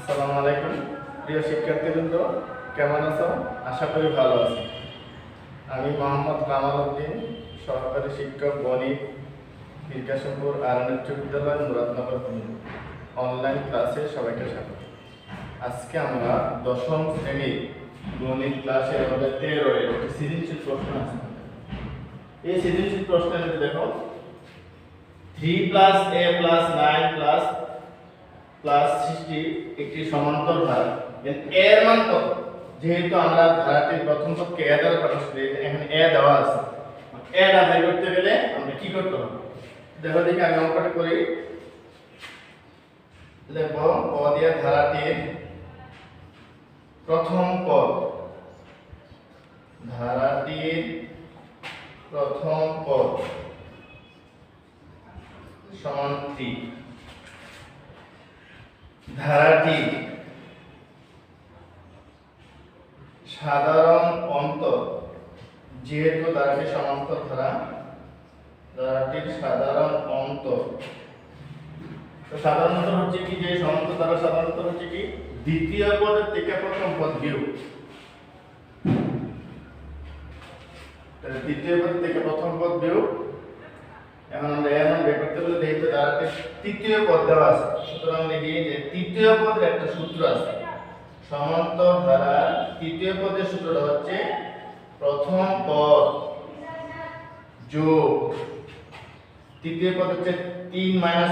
আসসালামু আলাইকুম প্রিয় শিক্ষার্থীবৃন্দ, কেমন আছো? আশা করি ভালো আছো। আমি মোহাম্মদ কামাল উদ্দিন, সহকারী শিক্ষক গণিত, বিকাশপুর আরণ্য উচ্চ বিদ্যালয়, মুরাদনগর, অনলাইন ক্লাসে সবাইকে স্বাগত। আজকে আমরা দশম শ্রেণীর গণিত ক্লাসের আমাদের 13 একটি সৃজনশীল প্রশ্ন আছে। এই সৃজনশীল প্রশ্নের দেখো 3 + a + 9 প্লাস 60 একটি সমান্তর ধারা। এর মান কত? যেহেতু আমরা ধারাটির প্রথম পদকে a দ্বারা প্রকাশ করি, এখানে a দেওয়া আছে, a টা বের করতে গেলে আমরা কি করতে হবে? দেখো দেখি আমি অঙ্কটা করি। দেখো পদের ধারাটির প্রথম পদ, ধারাটির প্রথম পদ সমান 3। ধারাটি সাধারণ অন্তর, যেহেতু ধারাটি সমান্তর ধারা, ধারাটির সাধারণ অন্তর। তো সাধারণ অন্তর হচ্ছে কি, যে সমান্তর ধারা সাধারণ অন্তর হচ্ছে কি দ্বিতীয় পদের থেকে প্রথম পদ বিয়োগ। তাহলে দ্বিতীয় পদ থেকে প্রথম পদ বিয়োগ। এখন আমরা এর মান বের করতে বলে, যেহেতু ধারাটির তৃতীয় পদ দেওয়া আছে, সুতরাং দেখি যে তৃতীয় পদের একটা সূত্র আছে। সমান্তর ধারার তৃতীয় পদের সূত্রটা হচ্ছে প্রথম পদ যোগ তৃতীয় পদ হচ্ছে 3 - 1,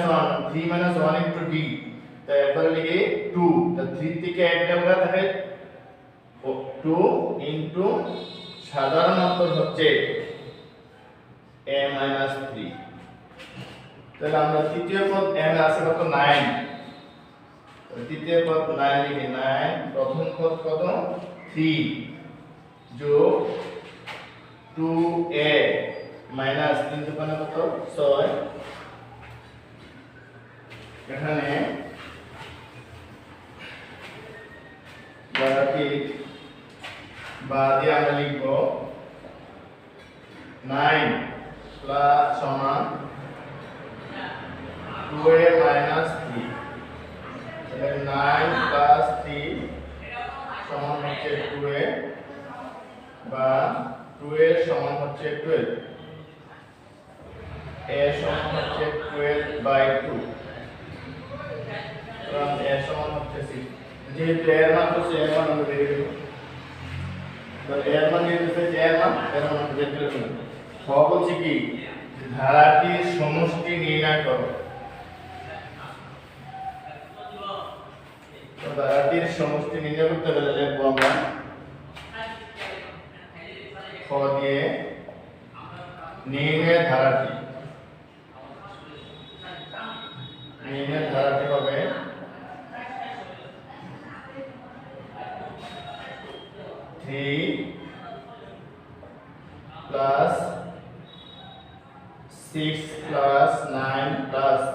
3 - 1 * d, তাই একবারে লিখি 2। তো 3 থেকে 1 গেলে থাকে 2 * সাধারণ অন্তর হচ্ছে a - 3। তাহলে আমরা তৃতীয় পদ n আছে কত? 9। তৃতীয় পদ 9 লিখি, 9 প্রথম পদ কত? 3 যোগ 2a মাইনাস 3 দোকানে কত? 6। এখানে ধারাটি বাদে আমরা লিখব 9 প্লাস সমান 2a - 3। তাহলে 9 + 3 সমান হচ্ছে 2a, বা 2a সমান হচ্ছে 12। a সমান হচ্ছে 12/2, কারণ a সমান হচ্ছে 6। যেহেতু এর মান হচ্ছে এর মান আমরা বের করব, তাহলে এর মান যেহেতু হচ্ছে এর মান বের করে ফেলব। সব বলছে কি ধারাটির সমষ্টি নির্ণয় করো। ধারাটির সমষ্টি নির্ণয় করতে গেলে লিখব আমরা খ দিয়ে নির্ণয় ধারাটি। নির্ণয় ধারাটি হবে 3 + 6 + 9 +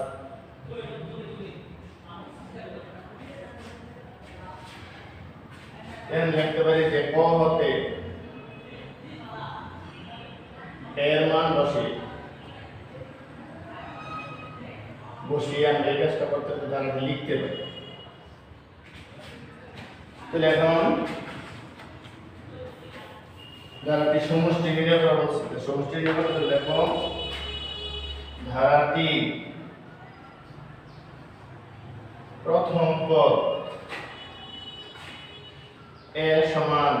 লিখতে পারি যে ক হতে এর মান বসিয়ে আমরা এই কাজটা করতে লিখতে পারি। তাহলে এখন ধারাটি সমষ্টি নির্ণয় করা বলছে, সমষ্টি নির্ণয় করতে দেখো ধারাটি প্রথম পদ a সমান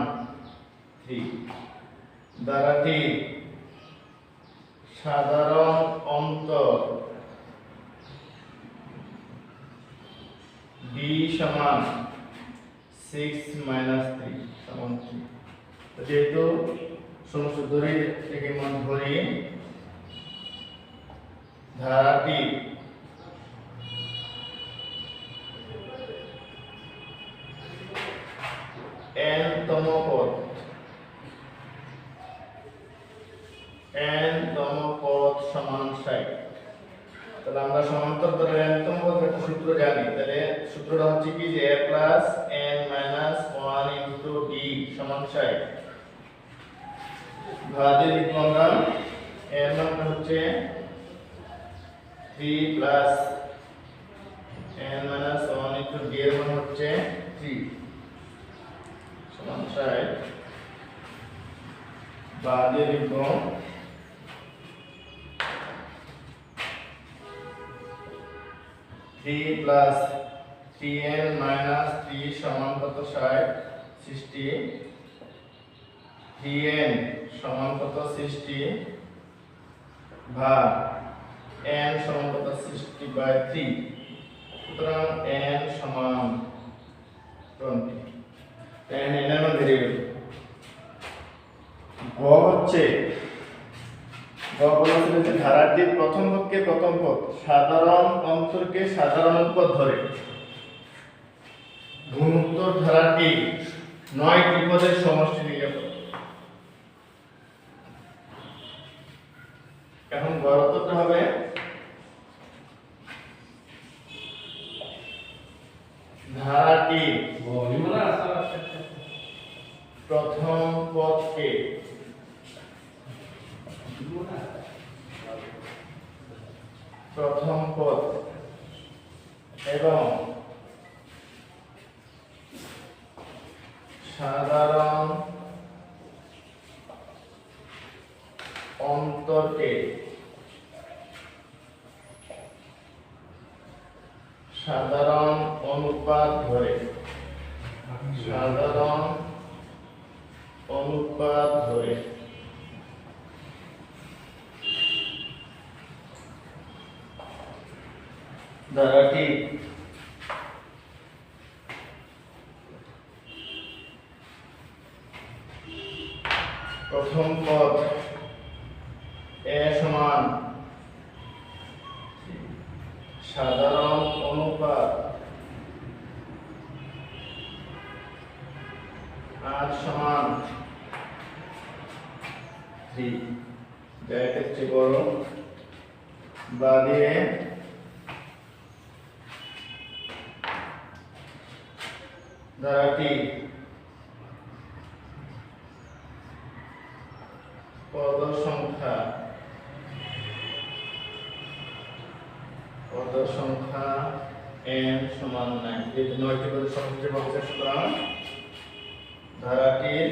3, ধারাটি সাধারণ অন্তর b সমান 6 - 3 সমান 3। যেহেতু সমস্ত ধরে থেকে মান ধরি, ধারাটি n তম পদ সমান 60। তাহলে আমরা সমান্তর ধারার n তম পদের একটা সূত্র জানি। তাহলে সূত্রটা হচ্ছে কি যে a + n - 1 * d সমান 60। ভাগে লিখব আমরা এর মান হচ্ছে 3 + n minus 1 into d এর মান হচ্ছে 3 সমান 60 বা দিয়ে লিখব 3 plus 3n minus 3 সমান কত 60 60 3n সমান কত 60 ভাগ n সমান কত 60 by 3 সুতরাং n সমান 20 n এর মান ভেরিয়েবল গ হচ্ছে বলেছিল যে ধারাটির প্রথম পদকে প্রথম পদ সাধারণ অন্তরকে সাধারণ পদ ধরে গুণোত্তর ধারাটি 9টি পদের সমষ্টি নিয়ে এখন গড়তটা হবে ধারাটি প্রথম পদকে প্রথম পদ এবং সাধারণ অন্তরকে সাধারণ অনুপাত ধরে সাধারণ অনুপাত ধরে ধারাটি প্রথম পদ এ সমান সাধারণ অনুপাত আর সমান 3 ব্র্যাকেট চেয়ে বড় বা দিয়ে ধারাটি পদ সংখ্যা n সমান 9 এই 9টি পদের সমষ্টি বলছে সুতরাং ধারাটির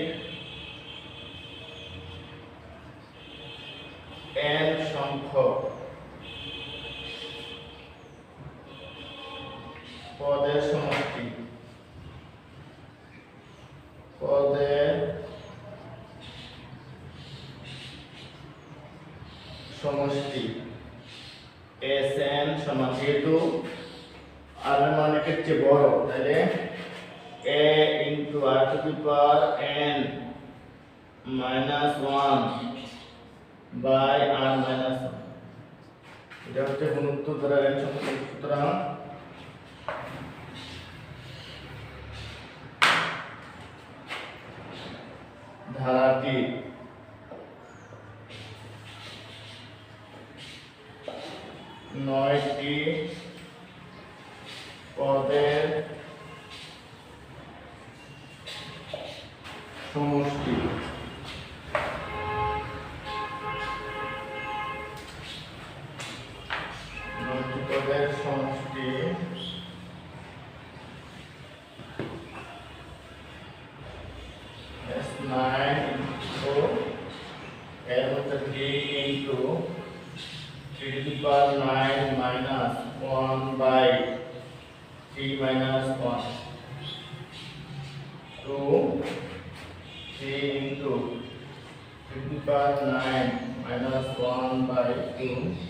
n সংখ্যক পদের সমষ্টি Sn সমান যেহেতু r এর মান এর চেয়ে বড় তাহলে a into r to the power n minus 1 by r minus 1 এটা হচ্ছে গুণোত্তর ধারার n সংখ্যক সুতরাং ধারাটি নয়টি পদের সমষ্টি S9 into L with the 3 into 3 to the power 9 minus 1 by 3 minus 1 2 3 into 3 to the power 9 minus 1 by 2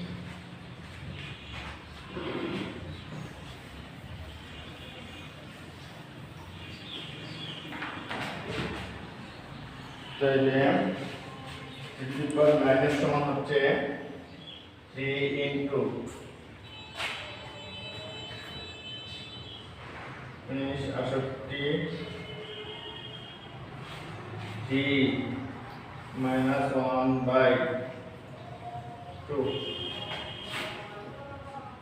তাহলে 3 to the power 9 এর সমান হচ্ছে 3 into 68 3 minus 1 by 2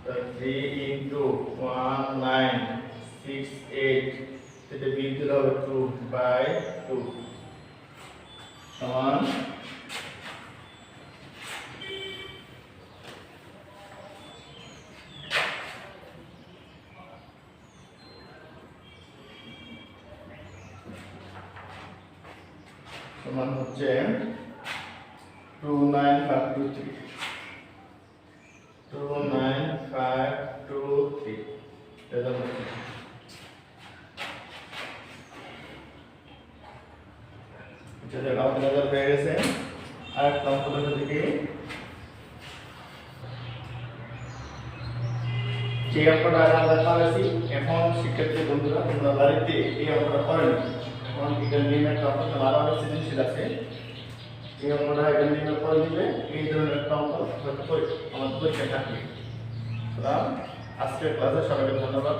so 3 into 1 9 6 8 এটা বিয়োগ দিলে হবে 2 by 2 সমান সমান হচ্ছে 29523 29523 এটা হচ্ছে এটা আমাদের হয়ে গেছে। আর একটা অঙ্ক দেখি, যে অঙ্কটা আমরা করেছি এখন শিক্ষার্থী বন্ধুরা তোমরা বাড়িতে এই অঙ্কটা করেন। এখন এটা নিয়ে একটা অঙ্ক আরো অনেক সৃজনশীল আছে, এই অঙ্কটা এটা নিয়ে করে দিবে। এই ধরনের একটা অঙ্ক হয়তো আমাদের পরীক্ষা থাকবে। আজকের ক্লাসে সবাইকে ধন্যবাদ।